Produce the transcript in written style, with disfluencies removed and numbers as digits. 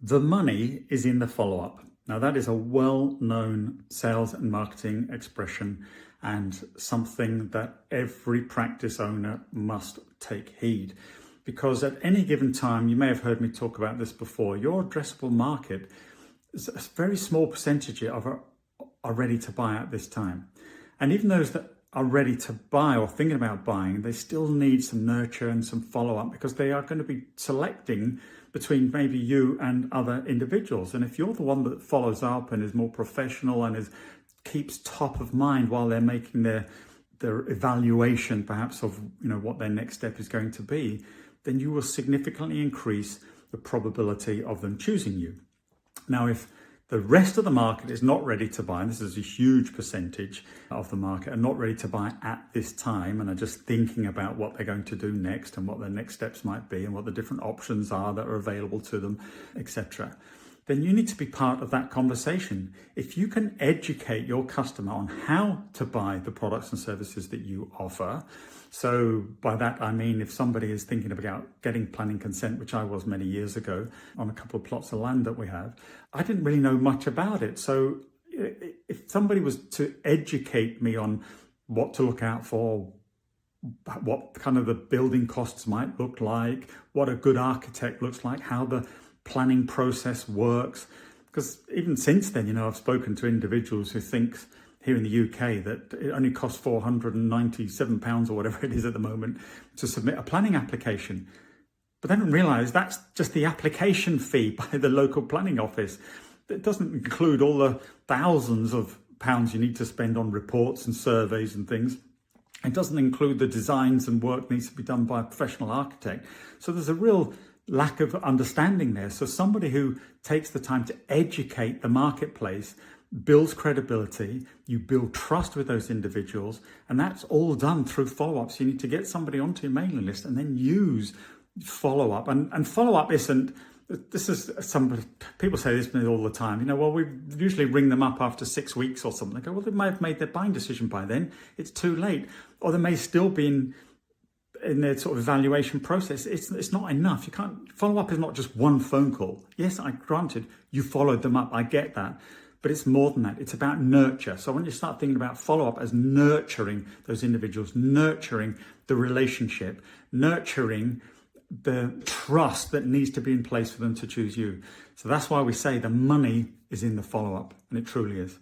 The money is in the follow-up. Now, that is a well-known sales and marketing expression and something that every practice owner must take heed. Because at any given time, you may have heard me talk about this before, your addressable market is a very small percentage of are ready to buy at this time. And even those that are ready to buy or thinking about buying, they still need some nurture and some follow-up because they are going to be selecting between maybe you and other individuals. And if you're the one that follows up and is more professional and keeps top of mind while they're making their evaluation perhaps of what their next step is going to be, then you will significantly increase the probability of them choosing you. Now, if the rest of the market is not ready to buy, and this is a huge percentage of the market, are not ready to buy at this time and are just thinking about what they're going to do next and what their next steps might be and what the different options are that are available to them, etc., then you need to be part of that conversation. If you can educate your customer on how to buy the products and services that you offer, so by that I mean if somebody is thinking about getting planning consent, which I was many years ago on a couple of plots of land that we have, I didn't really know much about it. So if somebody was to educate me on what to look out for, what kind of the building costs might look like, what a good architect looks like, how the planning process works, because even since then, I've spoken to individuals who think here in the UK that it only costs £497 or whatever it is at the moment to submit a planning application. But they don't realise that's just the application fee by the local planning office. It doesn't include all the thousands of pounds you need to spend on reports and surveys and things. It doesn't include the designs and work needs to be done by a professional architect. So there's a real lack of understanding there. So somebody who takes the time to educate the marketplace builds credibility, you build trust with those individuals, and that's all done through follow-ups. You need to get somebody onto your mailing list and then use follow-up. And follow-up isn't, some people say this to me all the time, well, we usually ring them up after 6 weeks or something. They go, well, they may have made their buying decision by then. It's too late. Or they may still be in their sort of evaluation process. It's not enough. You can't, follow-up is not just one phone call. Yes, granted, you followed them up. I get that. But it's more than that. It's about nurture. So when you start thinking about follow-up as nurturing those individuals, nurturing the relationship, nurturing the trust that needs to be in place for them to choose you. So that's why we say the money is in the follow-up, and it truly is.